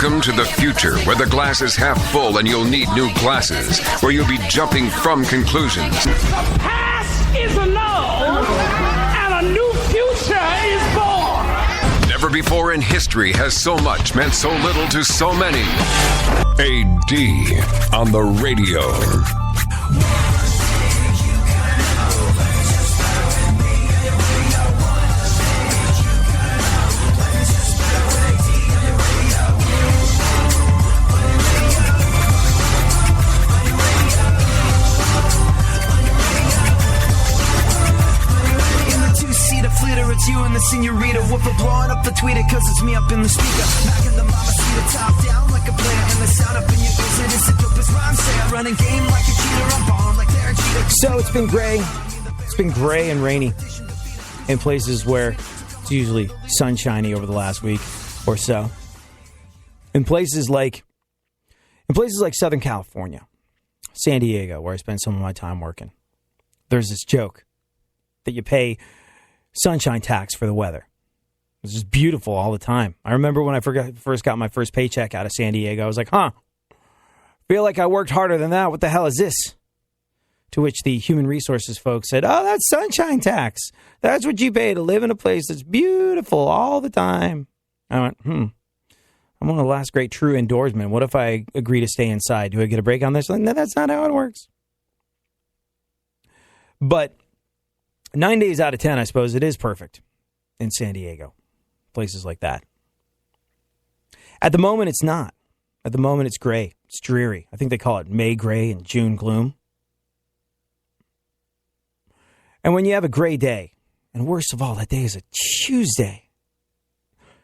Welcome to the future, where the glass is half full and you'll need new glasses, where you'll be jumping from conclusions. The past is annulled, and a new future is born. Never before in history has so much meant so little to so many. AD on the radio. It's you and the senorita. Woofer blowing up the tweeter, cause it's me up in the speaker. Back in the mama seat, top down like a player. And the sound up in your ears, it is the dopest rhyme say. I run a game like a cheater, I'm balling like they're a cheater. So it's been gray. It's been gray and rainy in places where it's usually sunshiny over the last week or so. In places like Southern California, San Diego, where I spend some of my time working, there's this joke that you pay sunshine tax for the weather. It's just beautiful all the time. I remember when I first got my first paycheck out of San Diego, I was like, feel like I worked harder than that. What the hell is this? To which the human resources folks said, oh, that's sunshine tax. That's what you pay to live in a place that's beautiful all the time. I went, I'm one of the last great true indoorsmen. What if I agree to stay inside? Do I get a break on this? Like, no, that's not how it works. But 9 days out of 10, I suppose, it is perfect in San Diego. Places like that. At the moment, it's not. At the moment, it's gray. It's dreary. I think they call it May gray and June gloom. And when you have a gray day, and worst of all, that day is a Tuesday,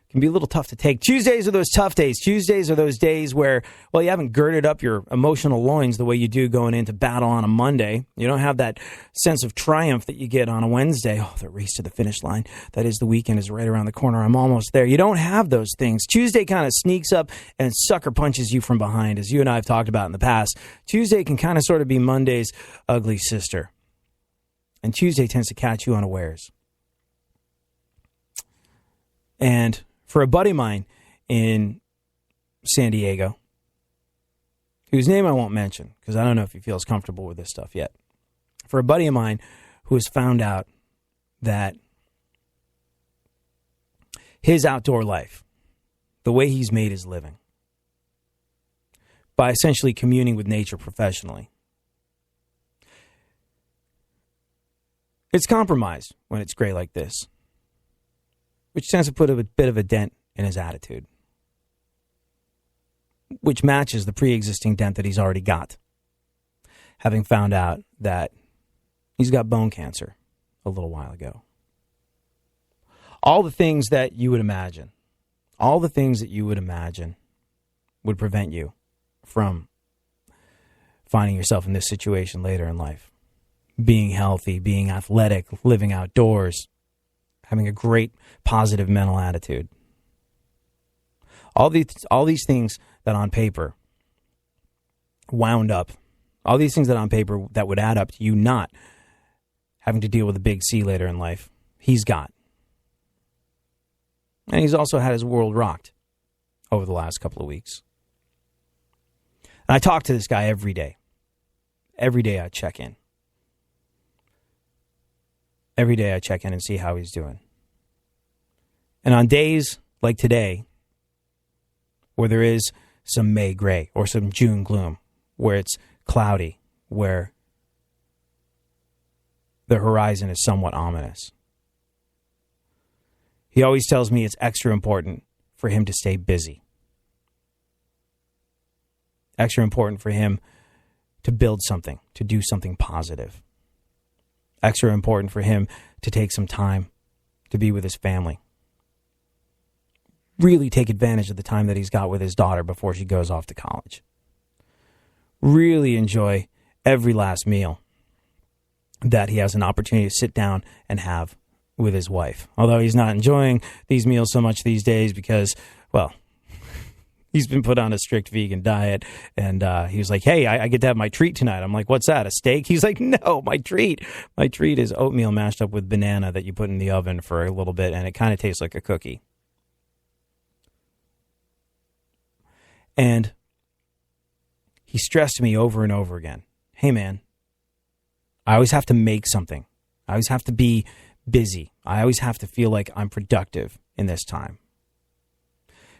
it can be a little tough to take. Tuesdays are those tough days. Tuesdays are those days where, well, you haven't girded up your emotional loins the way you do going into battle on a Monday. You don't have that sense of triumph that you get on a Wednesday. Oh, the race to the finish line. That is, the weekend is right around the corner. I'm almost there. You don't have those things. Tuesday kind of sneaks up and sucker punches you from behind, as you and I have talked about in the past. Tuesday can kind of sort of be Monday's ugly sister. And Tuesday tends to catch you unawares. And for a buddy of mine in San Diego, whose name I won't mention because I don't know if he feels comfortable with this stuff yet. For a buddy of mine who has found out that his outdoor life, the way he's made his living, by essentially communing with nature professionally, it's compromised when it's gray like this, which tends to put a bit of a dent in his attitude, which matches the pre-existing dent that he's already got, having found out that he's got bone cancer a little while ago. All the things that you would imagine would prevent you from finding yourself in this situation later in life. Being healthy, being athletic, living outdoors, having a great positive mental attitude. All these things that on paper wound up, all these things that on paper that would add up to you not having to deal with a big C later in life, he's got. And he's also had his world rocked over the last couple of weeks. And I talk to this guy every day. Every day I check in. Every day I check in and see how he's doing. And on days like today, where there is some May gray or some June gloom, where it's cloudy, where the horizon is somewhat ominous, he always tells me it's extra important for him to stay busy. Extra important for him to build something, to do something positive. Extra important for him to take some time to be with his family. Really take advantage of the time that he's got with his daughter before she goes off to college. Really enjoy every last meal that he has an opportunity to sit down and have with his wife. Although he's not enjoying these meals so much these days because, well, he's been put on a strict vegan diet, and he was like, hey, I get to have my treat tonight. I'm like, what's that, a steak? He's like, no, my treat. My treat is oatmeal mashed up with banana that you put in the oven for a little bit, and it kind of tastes like a cookie. And he stressed to me over and over again, hey, man, I always have to make something. I always have to be busy. I always have to feel like I'm productive in this time.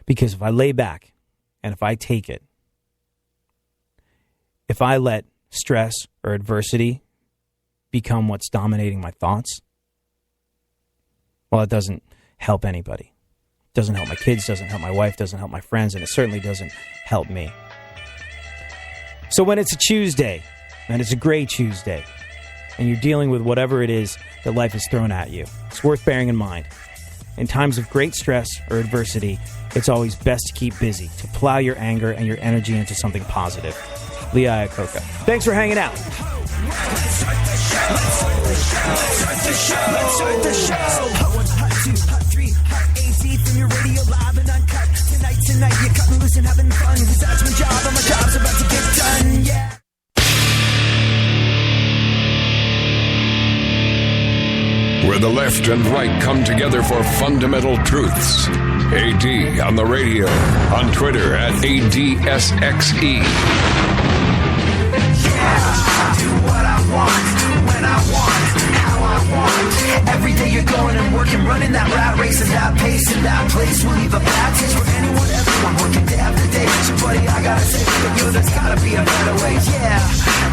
Because if I lay back and if I take it, if I let stress or adversity become what's dominating my thoughts, well, it doesn't help anybody. It doesn't help my kids, doesn't help my wife, doesn't help my friends, and it certainly doesn't help me. So when it's a Tuesday, and it's a gray Tuesday, and you're dealing with whatever it is that life has thrown at you, it's worth bearing in mind. In times of great stress or adversity, it's always best to keep busy, to plow your anger and your energy into something positive. Lee Iacocca. Thanks for hanging out. Tonight you're cutting loose and having fun, 'cause that's my job and my job's about to get done, yeah. Where the left and right come together for fundamental truths. AD on the radio, on Twitter at ADSXE. I do what I want, when I want, how I want. Every day you're going and working, running that rat race and that pace and that place will leave a bad taste for anyone, everyone working day after day. So buddy, I gotta say for you, there's gotta be a better way, yeah.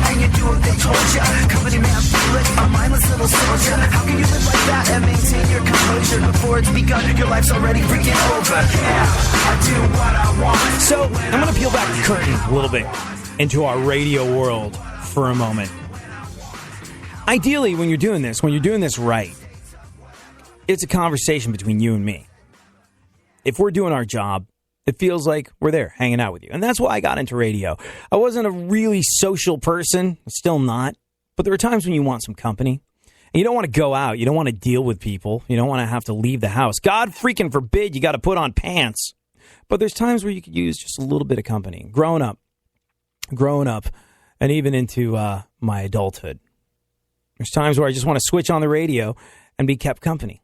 And you do what they told ya, company man, feel it, a mindless little soldier. How can you live like that and maintain your composure before it's begun? Your life's already freaking over, yeah. I do what I want. So I'm going to peel back the curtain a little bit into our radio world for a moment. Ideally, when you're doing this right, it's a conversation between you and me. If we're doing our job, it feels like we're there hanging out with you. And that's why I got into radio. I wasn't a really social person, still not, but there are times when you want some company. And you don't want to go out. You don't want to deal with people. You don't want to have to leave the house. God freaking forbid you got to put on pants. But there's times where you could use just a little bit of company. Growing up, and even into my adulthood. There's times where I just want to switch on the radio and be kept company.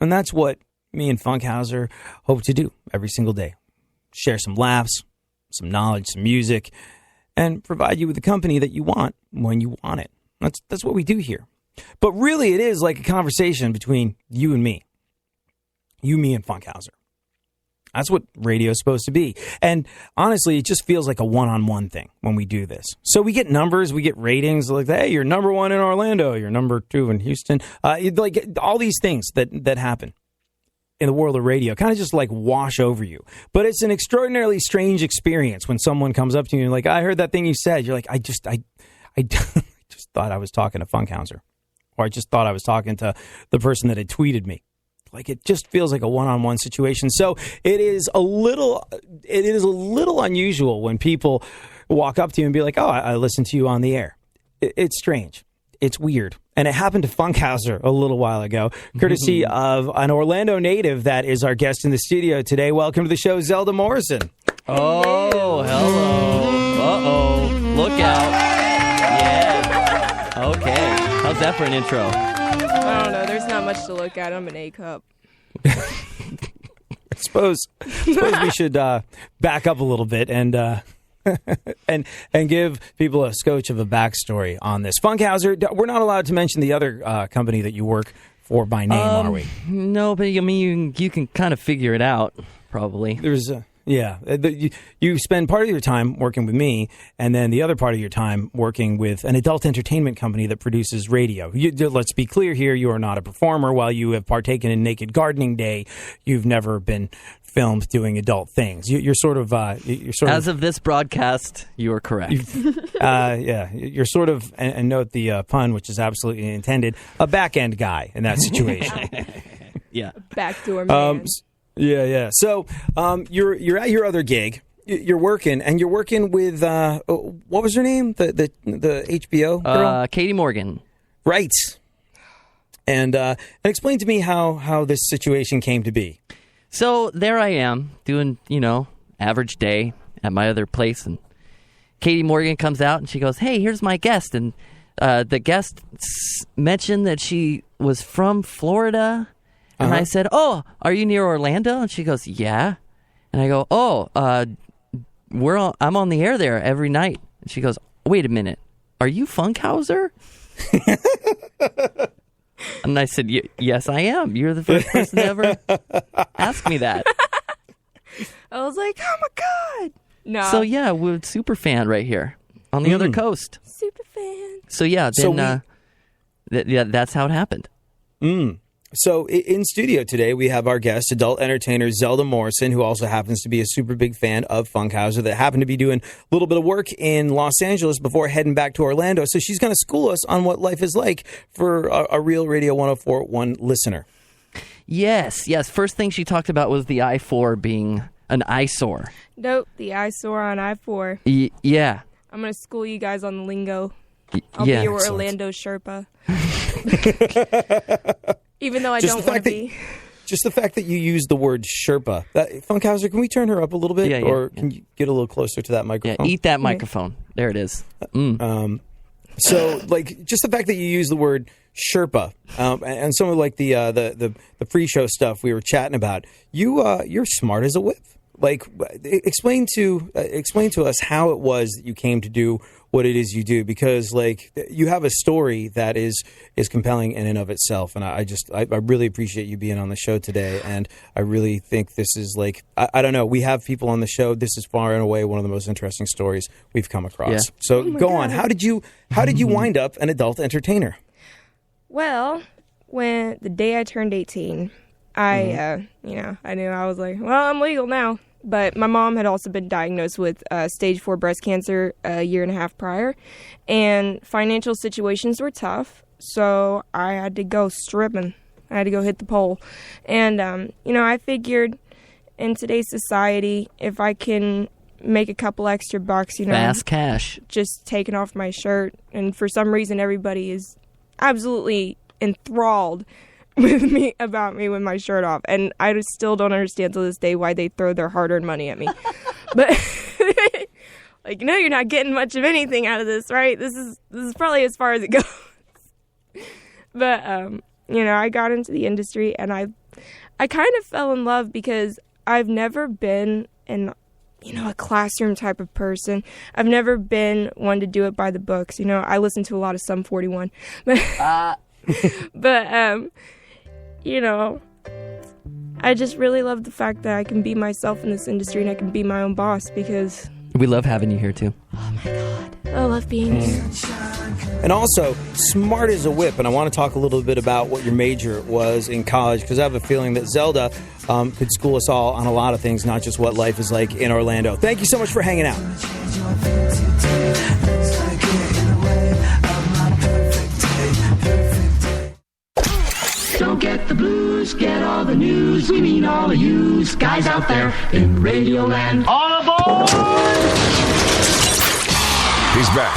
And that's what me and Funkhauser hope to do every single day. Share some laughs, some knowledge, some music, and provide you with the company that you want when you want it. That's what we do here. But really, it is like a conversation between you and me. You, me, and Funkhauser. That's what radio is supposed to be. And honestly, it just feels like a one-on-one thing when we do this. So we get numbers, we get ratings like, hey, you're number 1 in Orlando, you're number 2 in Houston. Like all these things that happen in the world of radio kind of just like wash over you. But it's an extraordinarily strange experience when someone comes up to you and like, I heard that thing you said. You're like, I just thought I was talking to Funkhauser. Or I just thought I was talking to the person that had tweeted me. Like it just feels like a one-on-one situation. So it is a little unusual when people walk up to you and be like, oh, I listened to you on the air. It's strange. It's weird. And it happened to Funkhauser a little while ago, courtesy of an Orlando native that is our guest in the studio today. Welcome to the show, Zelda Morrison. Oh, hello. Uh-oh. Look out. Yeah. Okay. How's that for an intro? I don't know. There's not much to look at. I'm an A cup. I suppose we should back up a little bit and and give people a scotch of a backstory on this. Funkhauser, we're not allowed to mention the other company that you work for by name, are we? No, but I mean, you can kind of figure it out, probably. There's you spend part of your time working with me, and then the other part of your time working with an adult entertainment company that produces radio. Let's be clear here, you are not a performer. While you have partaken in Naked Gardening Day, you've never been filmed doing adult things. You're sort of... As of this broadcast, you are correct. You're sort of, and note the pun, which is absolutely intended, a back-end guy in that situation. Yeah. Backdoor man. Yeah. So you're at your other gig. You're working with what was her name? The HBO girl? Katie Morgan. Right. And explain to me how this situation came to be. So there I am doing, average day at my other place, and Katie Morgan comes out and she goes, "Hey, here's my guest." And the guest mentioned that she was from Florida. And I said, "Oh, are you near Orlando?" And she goes, "Yeah." And I go, "Oh, I'm on the air there every night. And she goes, wait a minute, are you Funkhauser? And I said, yes, I am. You're the first person to ever ask me that. I was like, oh my God. No. So yeah, we're super fan right here on the other coast. Super fan. So yeah, then that's how it happened. So in studio today, we have our guest, adult entertainer Zelda Morrison, who also happens to be a super big fan of Funkhauser, that happened to be doing a little bit of work in Los Angeles before heading back to Orlando. So she's going to school us on what life is like for a Real Radio 104.1 listener. Yes. First thing she talked about was the I-4 being an eyesore. Nope, the eyesore on I-4. Yeah. I'm going to school you guys on the lingo. I'll be your Orlando Sherpa. Even though I don't want to be. Just the fact that you use the word Sherpa. Funkhauser, can we turn her up a little bit? Yeah. Or can you get a little closer to that microphone? Yeah, eat that microphone. There it is. So, just the fact that you use the word Sherpa, and some of the pre-show stuff we were chatting about, you're smart as a whip. Explain to us how it was that you came to do what it is you do, because you have a story that is compelling in and of itself, and I really appreciate you being on the show today, and I really think this is I don't know, we have people on the show, this is far and away one of the most interesting stories we've come across. Yeah. So go on. How did you wind up an adult entertainer? Well, when the day I turned 18, I knew, I was like, well, I'm legal now. But my mom had also been diagnosed with stage 4 breast cancer a year and a half prior, and financial situations were tough, so I had to go stripping. I had to go hit the pole. And, I figured in today's society, if I can make a couple extra bucks, fast cash, just taking off my shirt, and for some reason everybody is absolutely enthralled with me with my shirt off, and I still don't understand to this day why they throw their hard-earned money at me. But you're not getting much of anything out of this, right? This is probably as far as it goes. But I got into the industry, and I kind of fell in love because I've never been a classroom type of person. I've never been one to do it by the books. I listen to a lot of Sum 41, but I just really love the fact that I can be myself in this industry and I can be my own boss, because we love having you here too. Oh my God, I love being here. And also, smart as a whip. And I want to talk a little bit about what your major was in college, because I have a feeling that Zelda could school us all on a lot of things, not just what life is like in Orlando. Thank you so much for hanging out. Don't get the blues, get all the news. We mean all of you guys out there in Radioland. All aboard! He's back.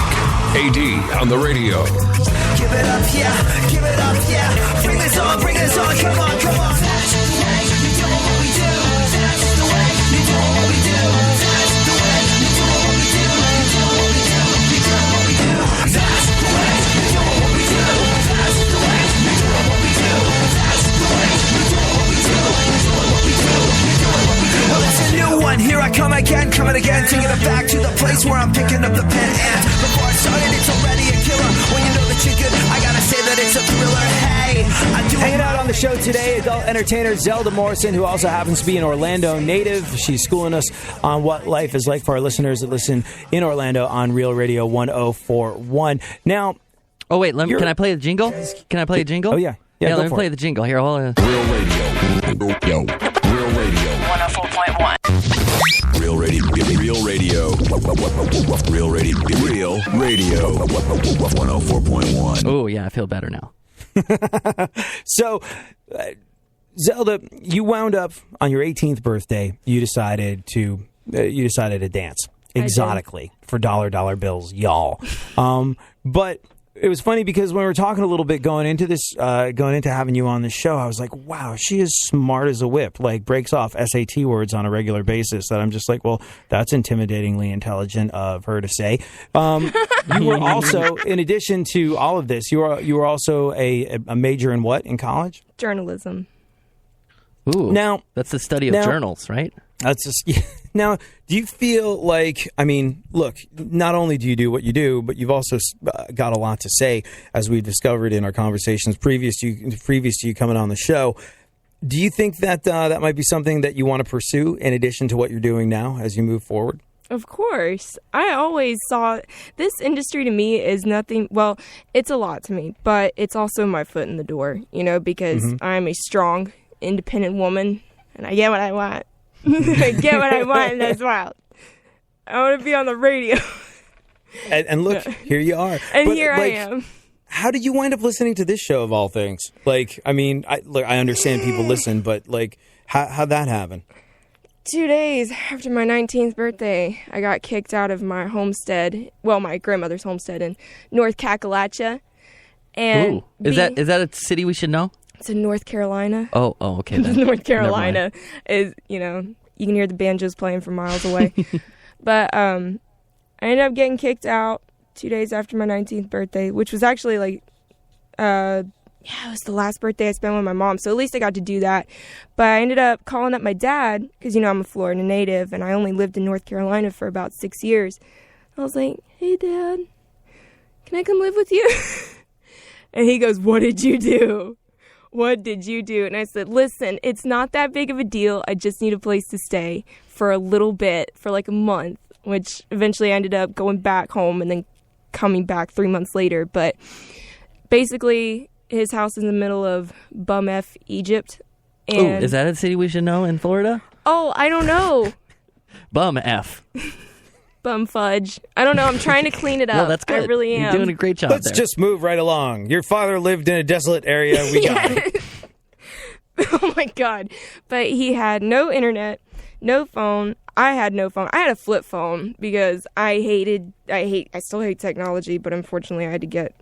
AD on the radio. Give it up, yeah. Give it up, yeah. Bring this on, come on, come on. That's the way you do what we do. That's the way you do what we do. That's the way you do what we do. You do what we do. You do what we do. That's the way you do what we do. That's the way you do what we do. That's the way you do what we do. You do what we do. You do what we do. Well, it's a new one. Here I come again, coming again, taking it back to the place where I'm picking up the pen. And before I started, it's already a killer. When you know that you're good, I gotta say that it's a thriller. Hey, I do. Hanging out on the show today, adult entertainer Zelda Morrison, who also happens to be an Orlando native. She's schooling us on what life is like for our listeners that listen in Orlando on Real Radio 104.1. Now, oh wait, can I play the jingle? Can I play a jingle? Oh yeah, let me play the jingle here. Hold on. Real Radio. Real Radio. 104.1. Real Radio. Real Radio. Real Radio. Real Radio. 104.1. Oh yeah, I feel better now. So, Zelda, you wound up on your 18th birthday. You decided to dance exotically for dollar bills, y'all. But it was funny because when we were talking a little bit going into having you on the show, I was like, wow, she is smart as a whip, breaks off SAT words on a regular basis that I'm just like, well, that's intimidatingly intelligent of her to say. You were also, in addition to all of this, you were also a major in what in college? Journalism. Ooh, now that's the study of journals, right? That's just now. Do you feel like? I mean, look. Not only do you do what you do, but you've also got a lot to say, as we discovered in our conversations previous to you coming on the show. Do you think that that might be something that you want to pursue in addition to what you're doing now as you move forward? Of course. I always saw this industry to me is nothing. Well, it's a lot to me, but it's also my foot in the door, because I'm a strong, independent woman and I get what I want. I get what I want, and that's wild. I want to be on the radio. And look, here you are. And here I am. How did you wind up listening to this show of all things? Like, I mean, I understand people listen, but like, how'd that happen? 2 days after my 19th birthday, I got kicked out of my homestead. Well, my grandmother's homestead in North Kakalachia. And Ooh. Is that a city we should know? It's in North Carolina. Oh, okay. Then. North Carolina is, you can hear the banjos playing from miles away. But I ended up getting kicked out 2 days after my 19th birthday, which was actually it was the last birthday I spent with my mom, so at least I got to do that. But I ended up calling up my dad, because, I'm a Florida native, and I only lived in North Carolina for about 6 years. I was like, hey, Dad, can I come live with you? And he goes, what did you do? What did you do? And I said, listen, it's not that big of a deal. I just need a place to stay for a little bit, for like a month, which eventually I ended up going back home and then coming back 3 months later. But basically, his house is in the middle of Bum F, Egypt. And is that a city we should know in Florida? Oh, I don't know. Bum F. Bum fudge. I don't know. I'm trying to clean it up. Well, that's good. I really am. You're doing a great job Let's there. just move right along. Your father lived in a desolate area. We got it. Oh, my God. But he had no internet, no phone. I had no phone. I had a flip phone because I still hate technology, but unfortunately I had to get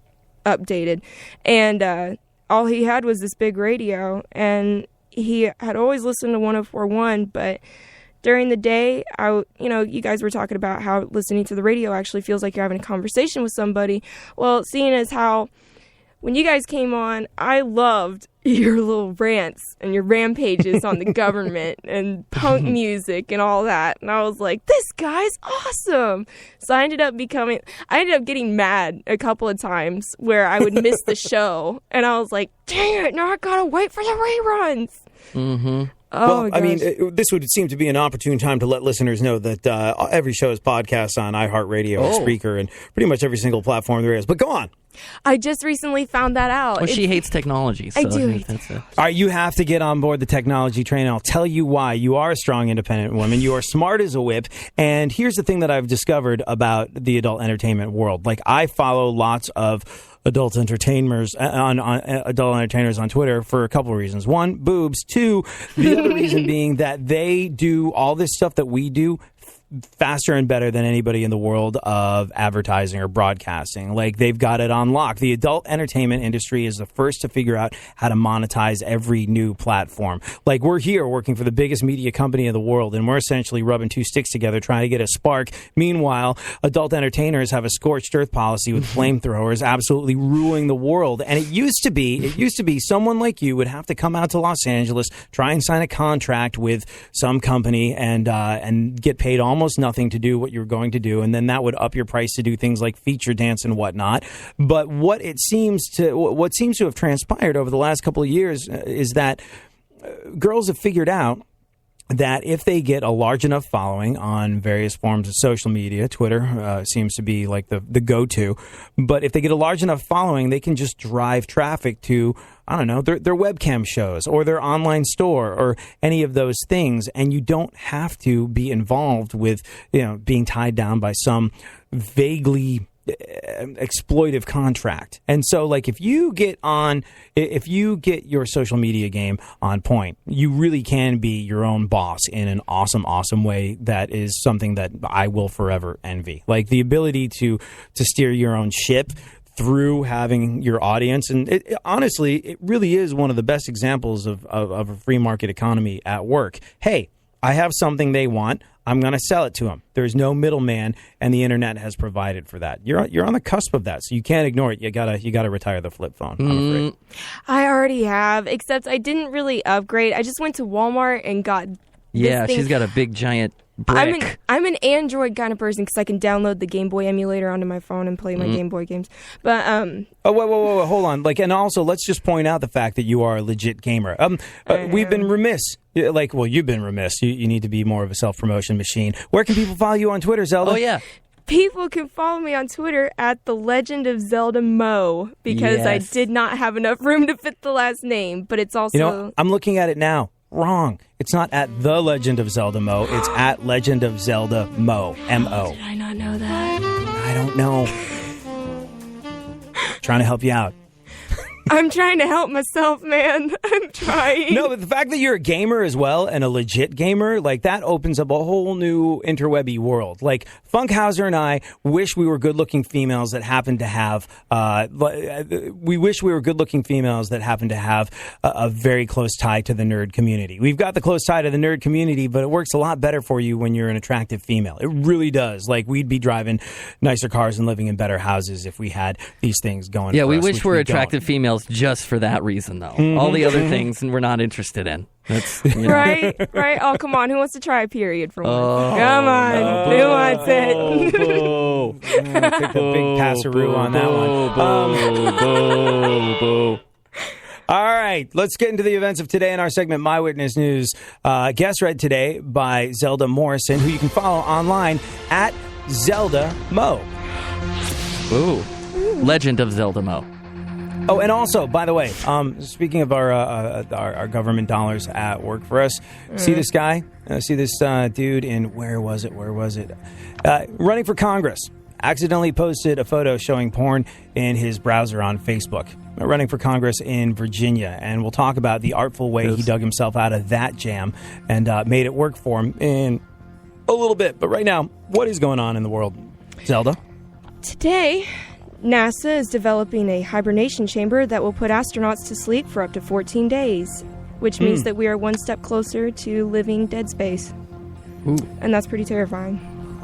updated. And all he had was this big radio, and he had always listened to 104.1, but during the day, you guys were talking about how listening to the radio actually feels like you're having a conversation with somebody. Well, seeing as how when you guys came on, I loved your little rants and your rampages on the government and punk music and all that. And I was like, this guy's awesome. So I ended up getting mad a couple of times where I would miss the show. And I was like, dang it, now I gotta wait for the reruns. Mm-hmm. Oh, well, I mean, this would seem to be an opportune time to let listeners know that every show is podcast on iHeartRadio and Spreaker and pretty much every single platform there is. But go on. I just recently found that out. Well, she hates technology. So I do think hate that's it. All right, you have to get on board the technology train. I'll tell you why. You are a strong, independent woman. You are smart as a whip. And here's the thing that I've discovered about the adult entertainment world. Like, I follow lots of adult entertainers on Twitter for a couple of reasons. One, boobs. Two, the other reason being that they do all this stuff that we do faster and better than anybody in the world of advertising or broadcasting. Like, they've got it on lock. The adult entertainment industry is the first to figure out how to monetize every new platform. Like, we're here working for the biggest media company in the world, and we're essentially rubbing two sticks together trying to get a spark. Meanwhile, adult entertainers have a scorched earth policy with flamethrowers absolutely ruining the world. And it used to be someone like you would have to come out to Los Angeles, try and sign a contract with some company and get paid almost nothing to do what you're going to do, and then that would up your price to do things like feature dance and whatnot. But what seems to have transpired over the last couple of years is that girls have figured out that if they get a large enough following on various forms of social media, Twitter seems to be like the go-to, but if they get a large enough following, they can just drive traffic to, I don't know, their webcam shows or their online store or any of those things, and you don't have to be involved with, being tied down by some vaguely exploitive contract. And so, like, if you get your social media game on point, you really can be your own boss in an awesome way that is something that I will forever envy. Like, the ability to steer your own ship through having your audience. And honestly, it really is one of the best examples of a free market economy at work. Hey, I have something they want. I'm going to sell it to them. There's no middleman, and the internet has provided for that. You're on the cusp of that, so you can't ignore it. You gotta retire the flip phone, I'm afraid. I already have, except I didn't really upgrade. I just went to Walmart and got Yeah, thing, she's got a big giant brick. I'm an Android kind of person because I can download the Game Boy emulator onto my phone and play my Game Boy games. But Oh, wait, hold on. And also, let's just point out the fact that you are a legit gamer. We've been remiss. You've been remiss. You need to be more of a self-promotion machine. Where can people follow you on Twitter, Zelda? Oh, yeah. people can follow me on Twitter at The Legend of Zelda Mo because I Yes. did not have enough room to fit the last name. But it's also I'm looking at it now. Wrong. It's not at The Legend of Zelda Mo. It's at Legend of Zelda Mo. M-O. Did I not know that? I don't know. Trying to help you out. I'm trying to help myself, man. I'm trying. No, but the fact that you're a gamer as well, and a legit gamer, that opens up a whole new interwebby world. Funkhauser and I wish we were good-looking females that happen to have, we wish we were good-looking females that happen to have a very close tie to the nerd community. We've got the close tie to the nerd community, but it works a lot better for you when you're an attractive female. It really does. We'd be driving nicer cars and living in better houses if we had these things going Yeah, for we us, wish which we're we attractive don't. females just for that reason, though. All the other things we're not interested in. That's Right? Oh, come on. Who wants to try a period for once? Come on. Who wants it? Take the big passeroo on that one. All right, let's get into the events of today in our segment, My Witness News. Guest read today by Zelda Morrison, who you can follow online at Zelda Mo. Ooh. Legend of Zelda Mo. Oh, and also, by the way, speaking of our government dollars at work for us, see this guy? See this dude in, where was it? Running for Congress. Accidentally posted a photo showing porn in his browser on Facebook. Running for Congress in Virginia. And we'll talk about the artful way he dug himself out of that jam and made it work for him in a little bit. But right now, what is going on in the world? Zelda? Today, NASA is developing a hibernation chamber that will put astronauts to sleep for up to 14 days, which means that we are one step closer to living dead space. Ooh. And that's pretty terrifying.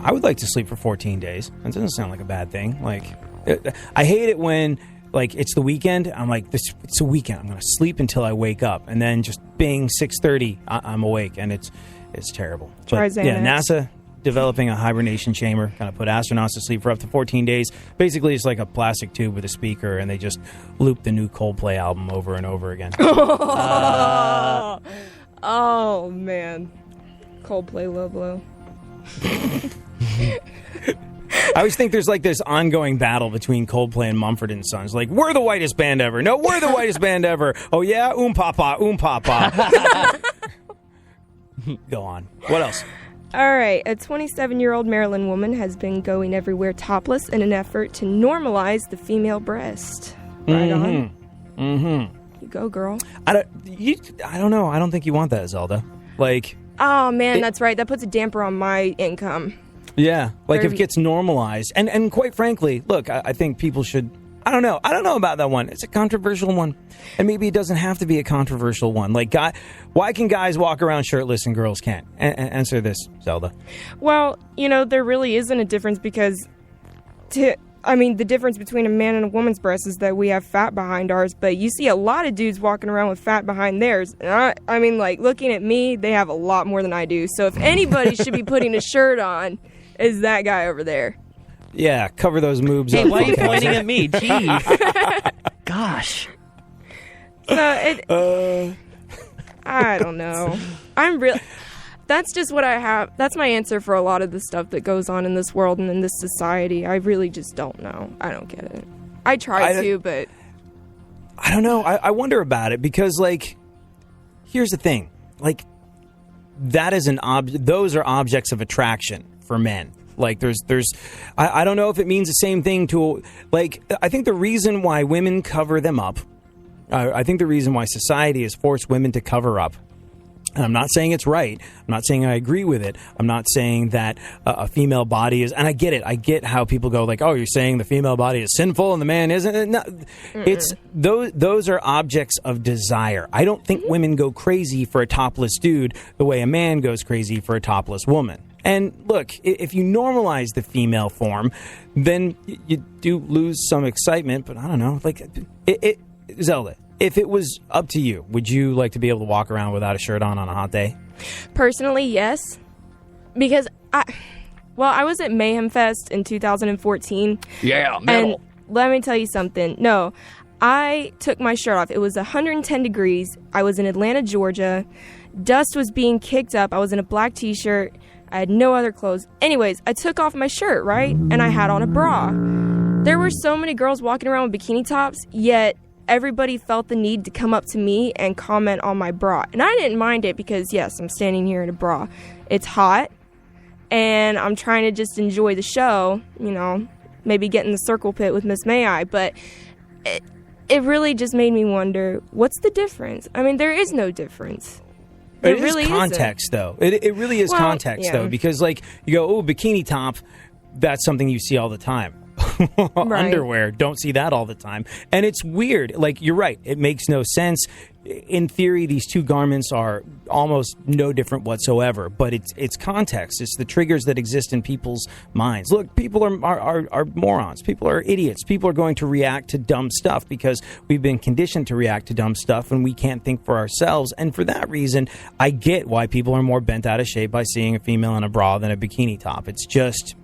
I would like to sleep for 14 days. That doesn't sound like a bad thing. I hate it when, it's the weekend. I'm like, it's a weekend. I'm going to sleep until I wake up. And then just bing, 6:30, I'm awake. And it's terrible. Try But, yeah, Xanax. NASA developing a hibernation chamber, kind of put astronauts to sleep for up to 14 days. Basically, it's like a plastic tube with a speaker, and they just loop the new Coldplay album over and over again. Oh, man. Coldplay low blow. I always think there's this ongoing battle between Coldplay and Mumford & Sons. We're the whitest band ever. No, we're the whitest band ever. Oh, yeah? Papa. Go on. What else? All right, a 27-year-old Maryland woman has been going everywhere topless in an effort to normalize the female breast. Right on. Mm-hmm. You go, girl. I don't know. I don't think you want that, Zelda. Oh, man, that's right. That puts a damper on my income. Yeah. If it gets normalized. And quite frankly, look, I think people should... I don't know about that one. It's a controversial one. And maybe it doesn't have to be a controversial one. Why can guys walk around shirtless and girls can't? Answer this, Zelda. Well, there really isn't a difference because... the difference between a man and a woman's breast is that we have fat behind ours, but you see a lot of dudes walking around with fat behind theirs. And looking at me, they have a lot more than I do. So if anybody should be putting a shirt on, is that guy over there. Yeah, cover those moobs Hey, up. why are you pointing at me? Jeez. Gosh. So I don't know. That's just what I have. That's my answer for a lot of the stuff that goes on in this world and in this society. I really just don't know. I don't get it. I try to, but I don't know. I wonder about it because, here's the thing. That is those are objects of attraction for men. I don't know if it means the same thing to, I think the reason why women cover them up, I think the reason why society has forced women to cover up, and I'm not saying it's right. I'm not saying I agree with it. I'm not saying that a female body is, and I get it. I get how people go oh, you're saying the female body is sinful and the man isn't. No, it's those are objects of desire. I don't think women go crazy for a topless dude the way a man goes crazy for a topless woman. And look, if you normalize the female form, then you do lose some excitement. But I don't know, Zelda, if it was up to you, would you like to be able to walk around without a shirt on a hot day? Personally, yes. Because I was at Mayhem Fest in 2014. Yeah, And let me tell you something. No, I took my shirt off. It was 110 degrees. I was in Atlanta, Georgia. Dust was being kicked up. I was in a black t-shirt. I had no other clothes. Anyways, I took off my shirt, right? And I had on a bra. There were so many girls walking around with bikini tops, yet everybody felt the need to come up to me and comment on my bra. And I didn't mind it because, yes, I'm standing here in a bra. It's hot, and I'm trying to just enjoy the show, maybe get in the circle pit with Miss May I. But it really just made me wonder, what's the difference? I mean, there is no difference. It really is context, though. It really is context, though, because, like, you go, oh, bikini top, that's something you see all the time. Right. Underwear, don't see that all the time. And it's weird. Like, you're right. It makes no sense. In theory, these two garments are almost no different whatsoever, but it's context. It's the triggers that exist in people's minds. Look, people are morons. People are idiots. People are going to react to dumb stuff because we've been conditioned to react to dumb stuff and we can't think for ourselves. And for that reason, I get why people are more bent out of shape by seeing a female in a bra than a bikini top. It's just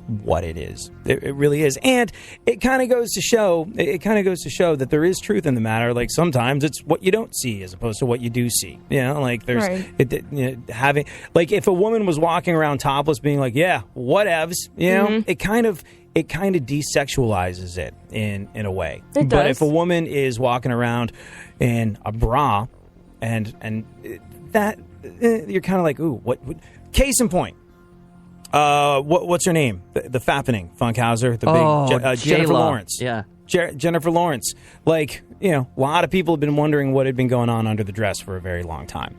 what it is. It really is. And it kind of goes to show that there is truth in the matter. Like, sometimes it's what you don't see as opposed to what you do see. Like there's having, like, if a woman was walking around topless being like, yeah, whatevs, it kind of desexualizes it in a way. It does. But if a woman is walking around in a bra and that, you're kind of like, ooh, what case in point. What's her name? The fappening Funkhauser, the big Jennifer Lawrence. Yeah, Jennifer Lawrence. Like, a lot of people have been wondering what had been going on under the dress for a very long time.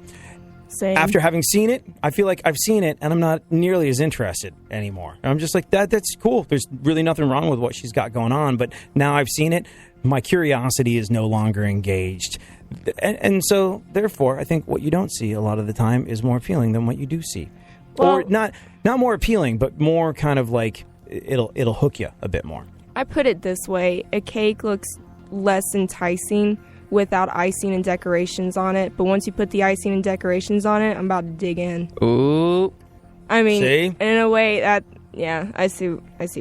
Same. After having seen it, I feel like I've seen it, and I'm not nearly as interested anymore. I'm just like, that's cool. There's really nothing wrong with what she's got going on, but now I've seen it, my curiosity is no longer engaged. And so, therefore, I think what you don't see a lot of the time is more appealing than what you do see. Well, or not more appealing, but more kind of like it'll hook you a bit more. I put it this way. A cake looks less enticing without icing and decorations on it. But once you put the icing and decorations on it, I'm about to dig in. Ooh. I mean, see? In a way I see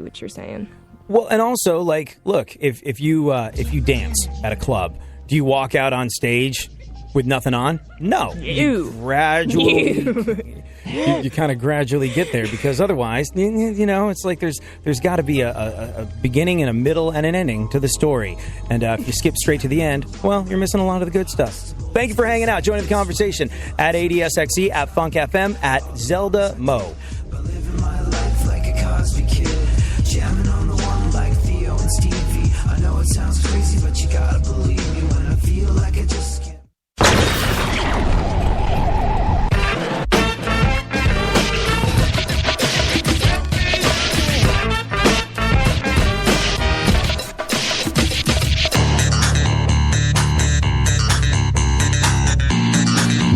what you're saying. Well, and also, like, look, if you dance at a club, do you walk out on stage with nothing on? No. You gradually... You kind of gradually get there, because otherwise, it's like there's got to be a beginning and a middle and an ending to the story. And if you skip straight to the end, well, you're missing a lot of the good stuff. Thank you for hanging out, joining the conversation at ADSXE, at Funk FM, at Zelda Mo. Living my life like a Cosby kid, jamming on the one like Theo and Stevie. I know it sounds crazy, but you gotta believe me when I feel like I just can't.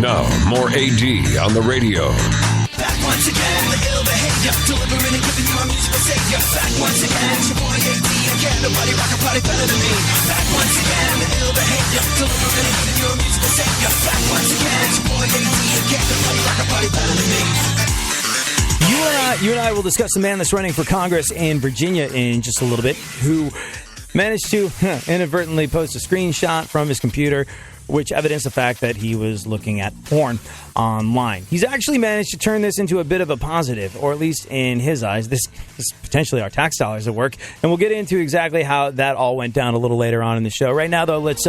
Now, more AD on the radio. Back once again, the ill behavior, delivering and giving you a musical savior. Back once again, it's your boy AD again. Nobody rock a party better than me. Back once again, the ill behavior, delivering and giving you a musical savior. Back once again, it's your boy AD again. Nobody rock a party better than me. You and I will discuss the man that's running for Congress in Virginia in just a little bit, who managed to inadvertently post a screenshot from his computer which evidenced the fact that he was looking at porn online. He's actually managed to turn this into a bit of a positive, or at least in his eyes. This is potentially our tax dollars at work, and we'll get into exactly how that all went down a little later on in the show. Right now, though, let's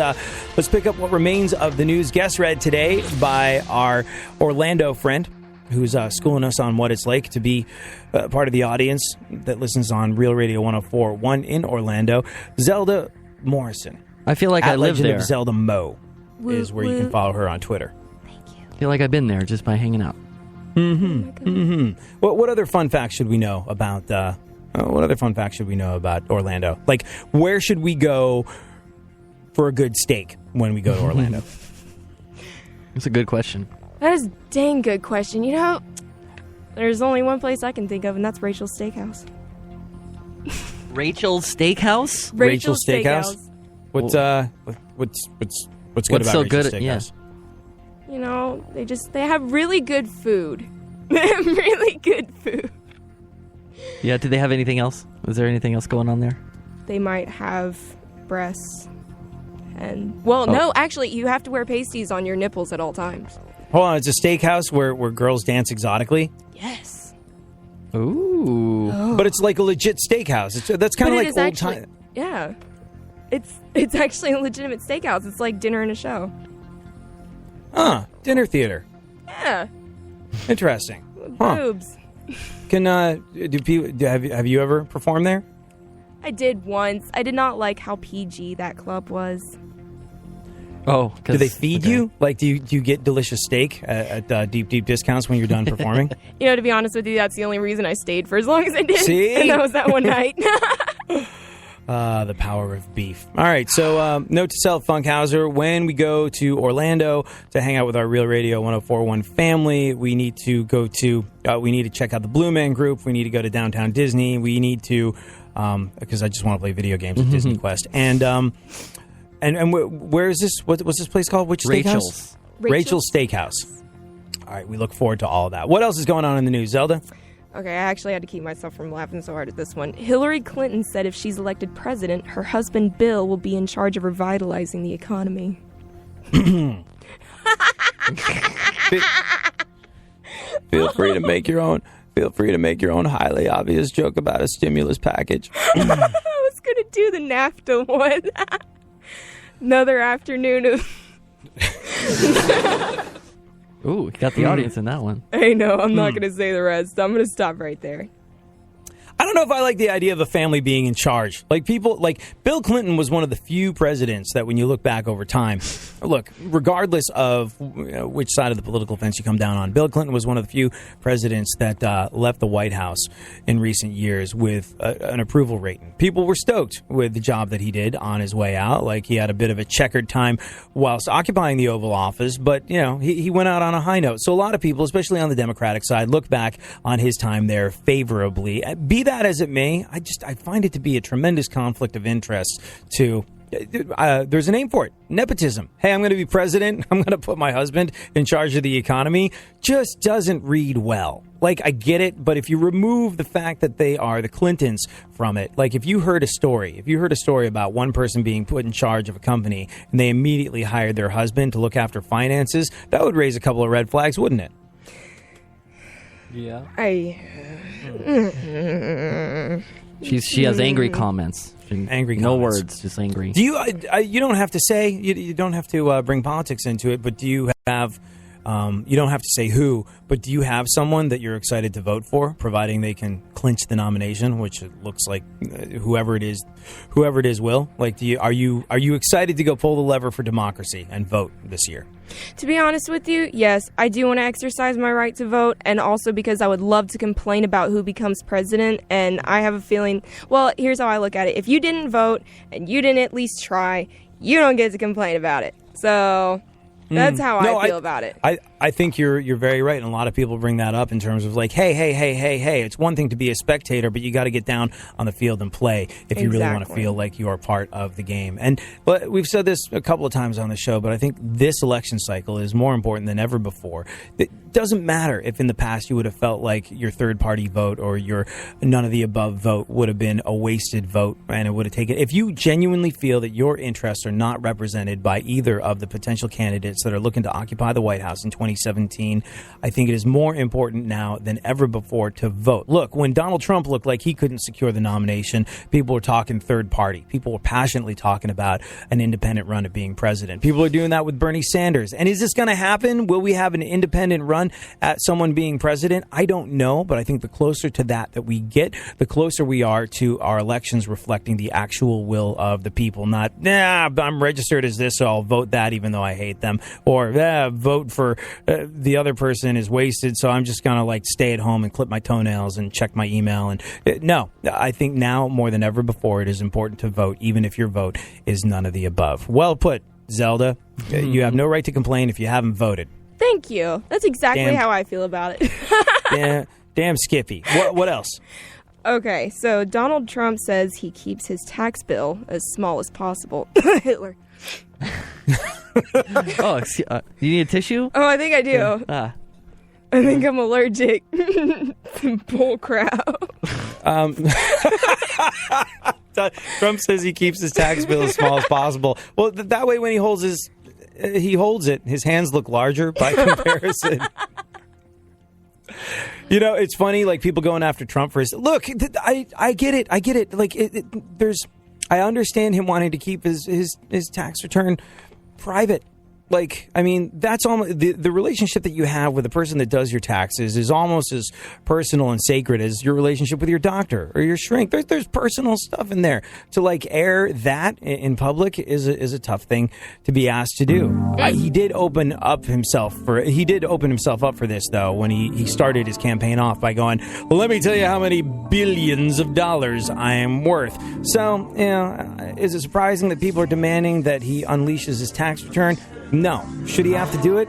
pick up what remains of the news guest read today by our Orlando friend, who's schooling us on what it's like to be part of the audience that listens on Real Radio 104.1 in Orlando, Zelda Morrison. I feel like I live Legend there. Of Zelda Mo is where you can follow her on Twitter. I feel like I've been there just by hanging out. What other fun facts should we know about? Orlando? Like, where should we go for a good steak when we go to Orlando? That's a good question. That is a dang good question. You know, there's only one place I can think of, and that's Rachel's Steakhouse. Rachel's Steakhouse? Rachel's Steakhouse? What's good What's about so Rachel's good? Steakhouse? you know, they have really good food. They have really good food. Yeah, do they have anything else? Is there anything else going on there? They might have breasts. And, well, no, actually, you have to wear pasties on your nipples at all times. Hold on, it's a steakhouse where girls dance exotically? Yes. Ooh. But it's like a legit steakhouse. That's kind of like old time. Yeah. It's actually a legitimate steakhouse. It's like dinner and a show. Dinner theater. Yeah. Interesting. Huh. Boobs. Have you ever performed there? I did once. I did not like how PG that club was. Oh, do they feed you? Like, do you get delicious steak at deep discounts when you're done performing? You know, to be honest with you, that's the only reason I stayed for as long as I did. See? And that was that one night. The power of beef. All right, so note to self, Funkhauser, when we go to Orlando to hang out with our Real Radio 104.1 family, we need to check out the Blue Man Group. We need to go to Downtown Disney. We need to, because I just want to play video games at Disney Quest. And where is this? What's this place called? Which steakhouse? Rachel's Steakhouse. All right, we look forward to all of that. What else is going on in the news, Zelda? Okay, I actually had to keep myself from laughing so hard at this one. Hillary Clinton said if she's elected president, her husband Bill will be in charge of revitalizing the economy. Feel free to make your own highly obvious joke about a stimulus package. I was going to do the NAFTA one. Another afternoon of... Ooh, got the audience in that one. I know, I'm not going to say the rest. I'm going to stop right there. I don't know if I like the idea of a family being in charge. Like Bill Clinton was one of the few presidents that when you look back over time, look, regardless of which side of the political fence you come down on, Bill Clinton was one of the few presidents that left the White House in recent years with an approval rating. People were stoked with the job that he did on his way out. Like, he had a bit of a checkered time whilst occupying the Oval Office, but, he went out on a high note. So a lot of people, especially on the Democratic side, look back on his time there favorably. Be that as it may, I find it to be a tremendous conflict of interest to... there's a name for it. Nepotism. Hey, I'm going to be president. I'm going to put my husband in charge of the economy. Just doesn't read well. Like, I get it, but if you remove the fact that they are the Clintons from it, like if you heard a story about one person being put in charge of a company and they immediately hired their husband to look after finances, that would raise a couple of red flags, wouldn't it? Yeah. She has angry comments. Angry no comments. words, just angry. Do you? You don't have to say. You don't have to bring politics into it. But do you have? You don't have to say who. But do you have someone that you're excited to vote for, providing they can clinch the nomination, which it looks like whoever it is will. Like, are you excited to go pull the lever for democracy and vote this year? To be honest with you, yes, I do want to exercise my right to vote, and also because I would love to complain about who becomes president, and I have a feeling, well, here's how I look at it. If you didn't vote, and you didn't at least try, you don't get to complain about it. So... that's how I feel about it. I think you're very right, and a lot of people bring that up in terms of like, hey, it's one thing to be a spectator, but you got to get down on the field and play if you really want to feel like you are part of the game. And we've said this a couple of times on the show, but I think this election cycle is more important than ever before. It doesn't matter if in the past you would have felt like your third-party vote or your none-of-the-above vote would have been a wasted vote, and it would have taken... If you genuinely feel that your interests are not represented by either of the potential candidates that are looking to occupy the White House in 2017, I think it is more important now than ever before to vote. Look, when Donald Trump looked like he couldn't secure the nomination, people were talking third party. People were passionately talking about an independent run at being president. People are doing that with Bernie Sanders. And is this going to happen? Will we have an independent run at someone being president? I don't know, but I think the closer to that we get, the closer we are to our elections reflecting the actual will of the people, not, I'm registered as this, so I'll vote that even though I hate them. Or vote for the other person is wasted, so I'm just going to like stay at home and clip my toenails and check my email. And no, I think now more than ever before it is important to vote, even if your vote is none of the above. Well put, Zelda. You have no right to complain if you haven't voted. Thank you. That's exactly how I feel about it. Damn Skippy. What else? Okay, so Donald Trump says he keeps his tax bill as small as possible. Hitler. Oh, you need a tissue? Oh, I think I do. Ah. I think I'm allergic to bull crap. Trump says he keeps his tax bill as small as possible. Well, that way when he holds it, his hands look larger by comparison. You know, it's funny, like people going after Trump for his look. I get it. Like I understand him wanting to keep his tax return private. Like, I mean, that's almost the relationship that you have with the person that does your taxes is almost as personal and sacred as your relationship with your doctor or your shrink. There's personal stuff in there. To like air that in public is a tough thing to be asked to do. He did open himself up for this though when he started his campaign off by going, well, let me tell you how many billions of dollars I am worth. So, you know, is it surprising that people are demanding that he unleashes his tax return? No. Should he have to do it?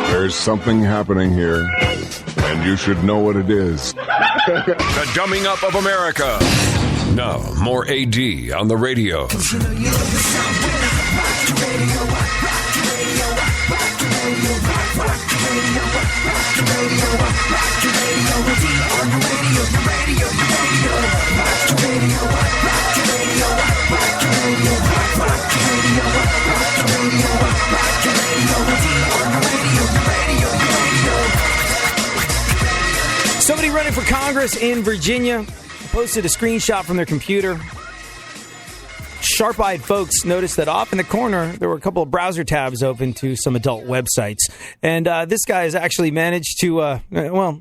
There's something happening here, and you should know what it is. The Dumbing Up of America. Now, more AD on the radio. Somebody running for Congress in Virginia posted a screenshot from their computer. Sharp-eyed folks noticed that off in the corner, there were a couple of browser tabs open to some adult websites. And this guy has actually managed to,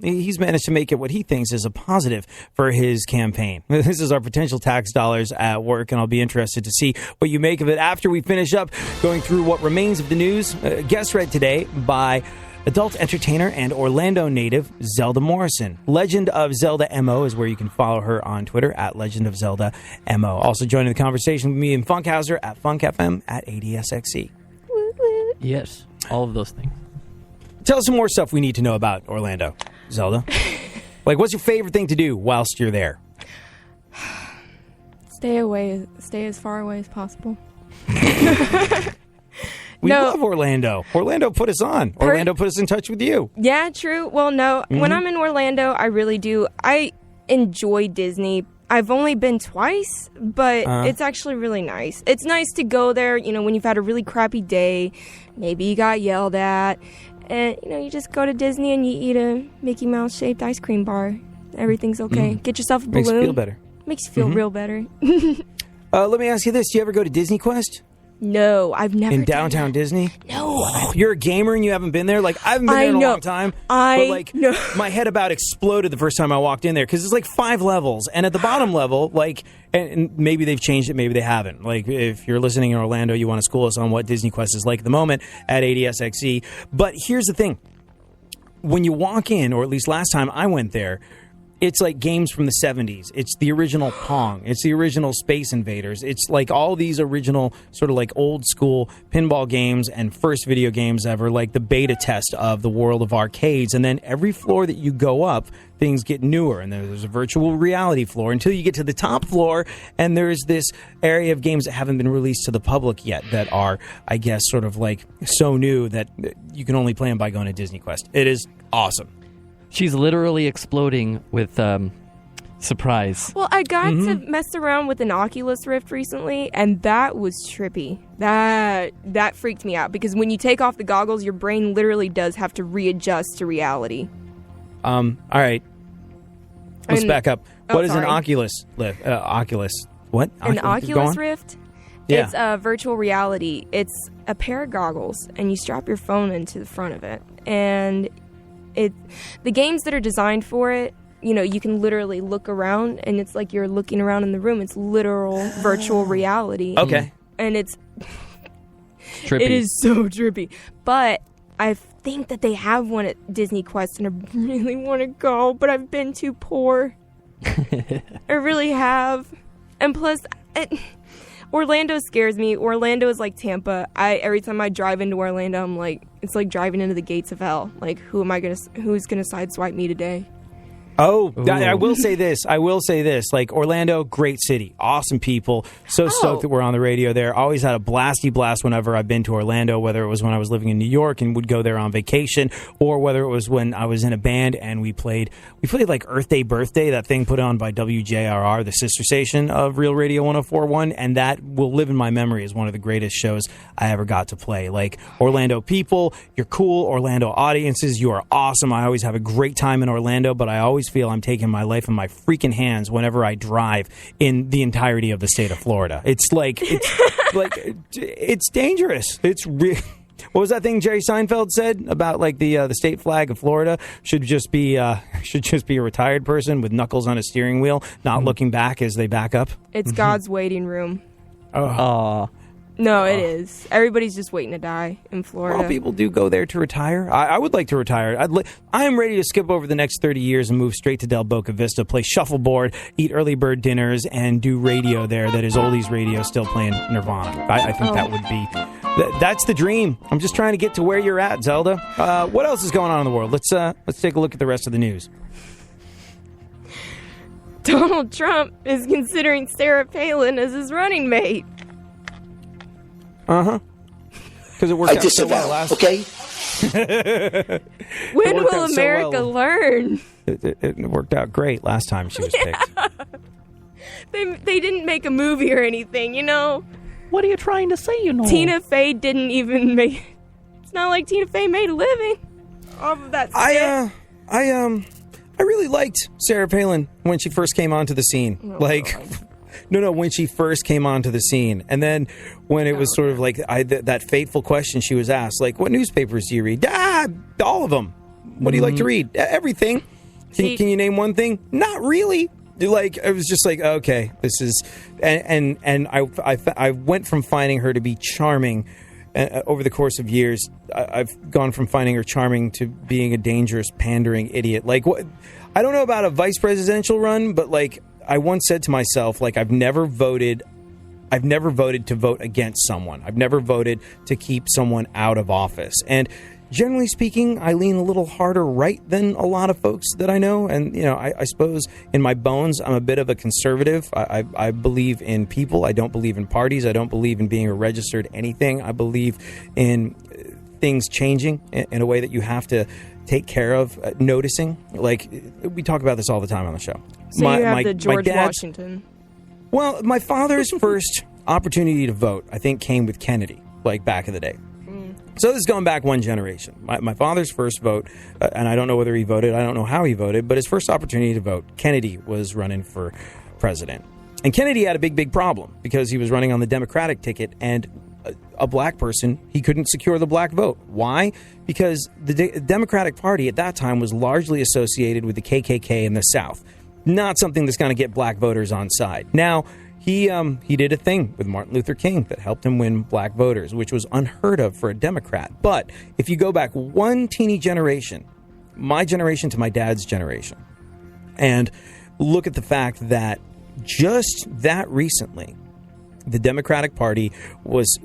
he's managed to make it what he thinks is a positive for his campaign. This is our potential tax dollars at work, and I'll be interested to see what you make of it after we finish up going through what remains of the news. Guest read today by adult entertainer and Orlando native Zelda Morrison. Legend of Zelda MO is where you can follow her on Twitter at Legend of Zelda MO. Also joining the conversation with me and Funkhauser at Funk FM at ADSXE. Yes, all of those things. Tell us some more stuff we need to know about Orlando, Zelda. Like, what's your favorite thing to do whilst you're there? Stay as far away as possible. We love Orlando. Orlando put us on. Orlando put us in touch with you. Yeah, true. Well, no. When I'm in Orlando, I really do. I enjoy Disney. I've only been twice, but it's actually really nice. It's nice to go there, you know, when you've had a really crappy day. Maybe you got yelled at. And, you know, you just go to Disney and you eat a Mickey Mouse-shaped ice cream bar. Everything's okay. Get yourself a balloon. Makes you feel better. Makes you feel real better. Let me ask you this. Do you ever go to Disney Quest? No, I've never in downtown Disney? No. You're a gamer and you haven't been there? Like, I haven't been there in a long time. My head about exploded the first time I walked in there because it's like 5 levels. And at the bottom level, like, and maybe they've changed it, maybe they haven't. Like, if you're listening in Orlando, you want to school us on what Disney Quest is like at the moment at ADSXE. But here's the thing. When you walk in, or at least last time I went there, it's like games from the 70s. It's the original Pong. It's the original Space Invaders. It's like all these original sort of like old school pinball games and first video games ever, like the beta test of the world of arcades. And then every floor that you go up, things get newer. And there's a virtual reality floor until you get to the top floor. And there's this area of games that haven't been released to the public yet that are, I guess, sort of like so new that you can only play them by going to Disney Quest. It is awesome. She's literally exploding with surprise. Well, I got to mess around with an Oculus Rift recently, and that was trippy. That freaked me out, because when you take off the goggles, your brain literally does have to readjust to reality. All right. Let's back up. What is an Oculus Rift? Oculus. What? An Oculus Rift? Yeah. It's virtual reality. It's a pair of goggles, and you strap your phone into the front of it. And the games that are designed for it, you know, you can literally look around and it's like you're looking around in the room. It's literal virtual reality. Okay. And it's trippy. It is so trippy. But I think that they have one at Disney Quest and I really want to go, but I've been too poor. I really have. And plus, Orlando scares me. Orlando is like Tampa. Every time I drive into Orlando, I'm like, it's like driving into the gates of hell. Like, who's gonna sideswipe me today? Oh, I will say this. Like, Orlando, great city. Awesome people. So stoked that we're on the radio there. Always had a blasty blast whenever I've been to Orlando, whether it was when I was living in New York and would go there on vacation, or whether it was when I was in a band and we played like Earth Day Birthday, that thing put on by WJRR, the sister station of Real Radio 104.1, and that will live in my memory as one of the greatest shows I ever got to play. Like, Orlando people, you're cool. Orlando audiences, you are awesome. I always have a great time in Orlando, but I always feel I'm taking my life in my freaking hands whenever I drive in the entirety of the state of Florida. It's dangerous. It's real. What was that thing Jerry Seinfeld said about like the state flag of Florida should just be a retired person with knuckles on a steering wheel, not looking back as they back up? It's God's waiting room. Oh. No, it is. Everybody's just waiting to die in Florida. Well, people do go there to retire. I would like to retire. I am ready to skip over the next 30 years and move straight to Del Boca Vista, play shuffleboard, eat early bird dinners, and do radio there that is oldies radio, still playing Nirvana. I think that would be... That's the dream. I'm just trying to get to where you're at, Zelda. What else is going on in the world? Let's take a look at the rest of the news. Donald Trump is considering Sarah Palin as his running mate. Uh-huh. Because it worked out so well last time. Okay? When will America learn? It worked out great last time she was picked. They didn't make a movie or anything, you know? What are you trying to say, Tina Fey didn't even make... It's not like Tina Fey made a living off of that skit. I really liked Sarah Palin when she first came onto the scene. When she first came onto the scene. And then when it was sort of like that fateful question she was asked, like, what newspapers do you read? All of them. What do you like to read? Everything. Can you name one thing? Not really. Like, it was just like, okay, this is... And I went from finding her to be charming over the course of years. I've gone from finding her charming to being a dangerous, pandering idiot. Like, what? I don't know about a vice presidential run, but, like, I once said to myself, like, I've never voted to vote against someone. I've never voted to keep someone out of office. And generally speaking, I lean a little harder right than a lot of folks that I know. And, you know, I suppose in my bones, I'm a bit of a conservative. I believe in people. I don't believe in parties. I don't believe in being a registered anything. I believe in things changing in a way that you have to take care of, noticing. Like, we talk about this all the time on the show. So you have the George Washington. Well, my father's first opportunity to vote, I think, came with Kennedy, like back in the day. So this is going back one generation. My father's first vote, and I don't know whether he voted, I don't know how he voted, but his first opportunity to vote, Kennedy was running for president. And Kennedy had a big problem because he was running on the Democratic ticket, and a black person, he couldn't secure the black vote. Why? Because the Democratic Party at that time was largely associated with the KKK in the South. Not something that's going to get black voters on side. Now, he did a thing with Martin Luther King that helped him win black voters, which was unheard of for a Democrat. But if you go back one teeny generation, my generation to my dad's generation, and look at the fact that just that recently, the Democratic Party was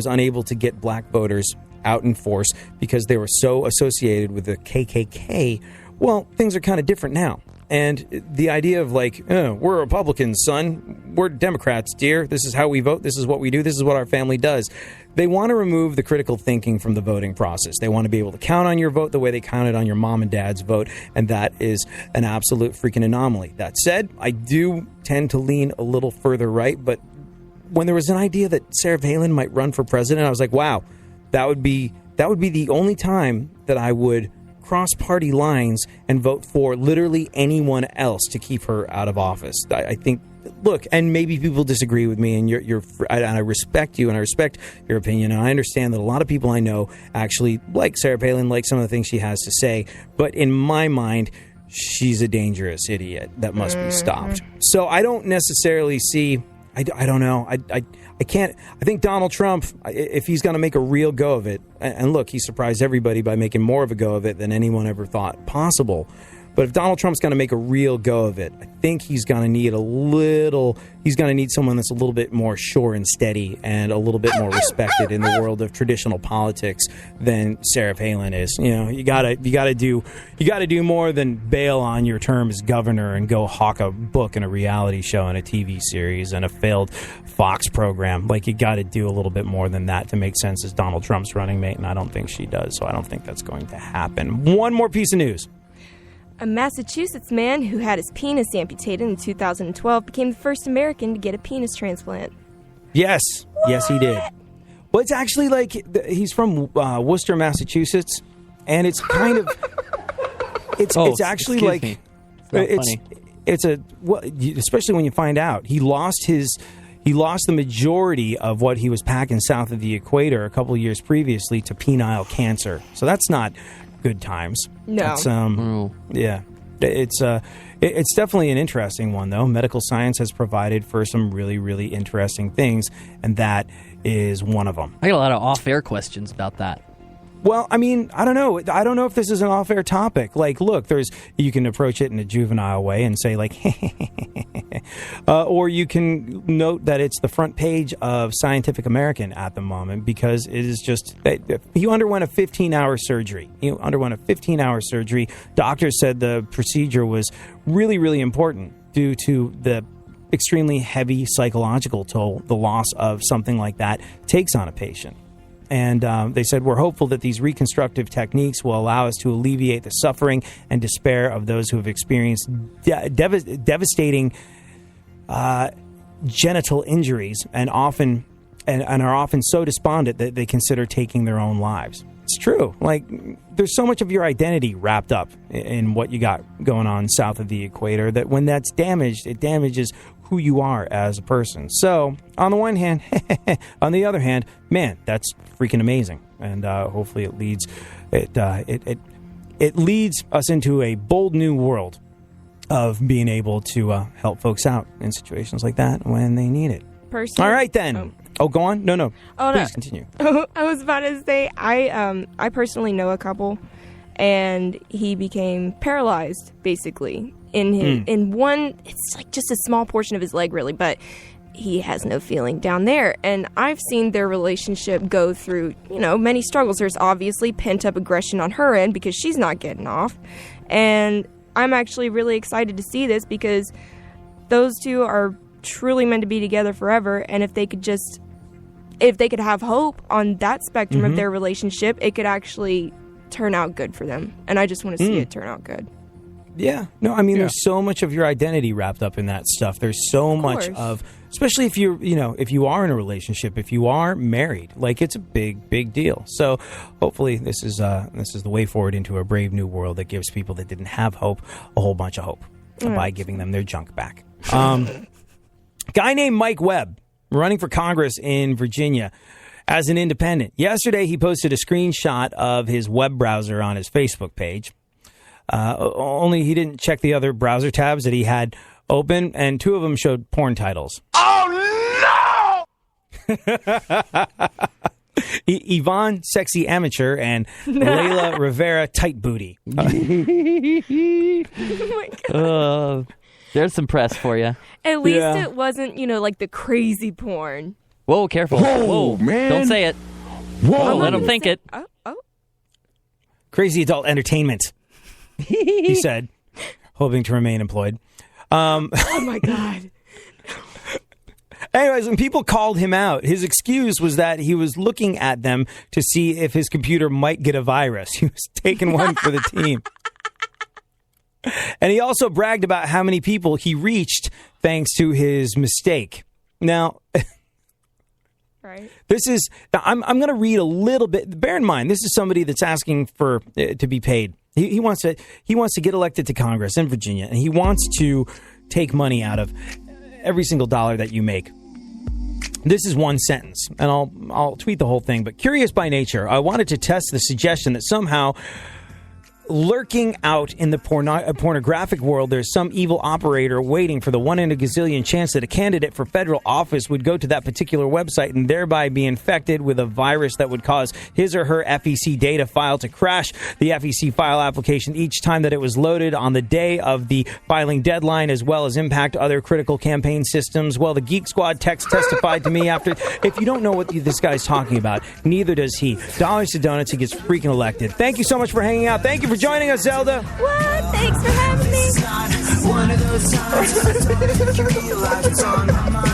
unable to get black voters out in force because they were so associated with the KKK. Well, things are kind of different now. And the idea of like, we're Republicans, son. We're Democrats, dear. This is how we vote. This is what we do. This is what our family does. They want to remove the critical thinking from the voting process. They want to be able to count on your vote the way they counted on your mom and dad's vote. And that is an absolute freaking anomaly. That said, I do tend to lean a little further right. But when there was an idea that Sarah Palin might run for president, I was like, wow, that would be the only time that I would cross party lines and vote for literally anyone else to keep her out of office. I think, look, and maybe people disagree with me, and I respect you and I respect your opinion, and I understand that a lot of people I know actually like Sarah Palin, like some of the things she has to say, but in my mind, she's a dangerous idiot that must be stopped. So I don't necessarily see, I don't know, I can't. I think Donald Trump, if he's going to make a real go of it, and look, he surprised everybody by making more of a go of it than anyone ever thought possible. But if Donald Trump's going to make a real go of it, I think he's going to need someone that's a little bit more sure and steady and a little bit more respected in the world of traditional politics than Sarah Palin is. You know, you got to do more than bail on your term as governor and go hawk a book and a reality show and a TV series and a failed Fox program. Like, you got to do a little bit more than that to make sense as Donald Trump's running mate, and I don't think she does, so I don't think that's going to happen. One more piece of news. A Massachusetts man who had his penis amputated in 2012 became the first American to get a penis transplant. Yes. Yes, he did. Well, it's actually like he's from Worcester, Massachusetts, and it's kind of it's actually like me. It's not funny. Especially when you find out he lost the majority of what he was packing south of the equator a couple of years previously to penile cancer. So that's not good times. No. It's, yeah. It's definitely an interesting one, though. Medical science has provided for some really, really interesting things, and that is one of them. I got a lot of off-air questions about that. Well, I mean, I don't know. I don't know if this is an off-air topic. Like, look, you can approach it in a juvenile way and say, like, or you can note that it's the front page of Scientific American at the moment because it is just, he underwent a 15-hour surgery. Doctors said the procedure was really, really important due to the extremely heavy psychological toll the loss of something like that takes on a patient. And they said, we're hopeful that these reconstructive techniques will allow us to alleviate the suffering and despair of those who have experienced devastating genital injuries and are often so despondent that they consider taking their own lives. It's true. Like, there's so much of your identity wrapped up in what you got going on south of the equator that when that's damaged, it damages who you are as a person. So, on the one hand, on the other hand, man, that's freaking amazing. And hopefully it leads us into a bold new world of being able to help folks out in situations like that when they need it. Personally, all right, then. Oh, go on. No. Oh, please continue. I was about to say I personally know a couple, and he became paralyzed basically in his in one. It's like just a small portion of his leg, really, but he has no feeling down there. And I've seen their relationship go through, many struggles. There's obviously pent up aggression on her end because she's not getting off, and I'm actually really excited to see this because those two are truly meant to be together forever. And if they could have hope on that spectrum of their relationship, it could actually turn out good for them. And I just want to see it turn out good. Yeah. No, I mean, there's so much of your identity wrapped up in that stuff. There's so much of, especially if if you are in a relationship, if you are married, like, it's a big, big deal. So hopefully this is the way forward into a brave new world that gives people that didn't have hope a whole bunch of hope by giving them their junk back. Guy named Mike Webb, running for Congress in Virginia as an independent. Yesterday, he posted a screenshot of his web browser on his Facebook page. Only he didn't check the other browser tabs that he had open, and two of them showed porn titles. Oh, no! Yvonne, Sexy Amateur, and Layla Rivera, Tight Booty. Oh, my God. There's some press for you. At least it wasn't, like the crazy porn. Whoa, careful. Whoa, man. Don't say it. Whoa. Let them think it. Oh. Crazy adult entertainment, he said, hoping to remain employed. Oh, my God. Anyways, when people called him out, his excuse was that he was looking at them to see if his computer might get a virus. He was taking one for the team. And he also bragged about how many people he reached thanks to his mistake. Now, right. I'm going to read a little bit. Bear in mind, this is somebody that's asking for to be paid. He wants to get elected to Congress in Virginia, and he wants to take money out of every single dollar that you make. This is one sentence, and I'll tweet the whole thing. But curious by nature, I wanted to test the suggestion that somehow lurking out in the pornographic world, there's some evil operator waiting for the 1 in a gazillion chance that a candidate for federal office would go to that particular website and thereby be infected with a virus that would cause his or her FEC data file to crash the FEC file application each time that it was loaded on the day of the filing deadline, as well as impact other critical campaign systems. Well, the Geek Squad text testified to me after. If you don't know what this guy's talking about, neither does he. Dollars to donuts, he gets freaking elected. Thank you so much for hanging out. Thank you for joining us, Zelda. What? Thanks for having me. One of those times I don't realize it's on my mind.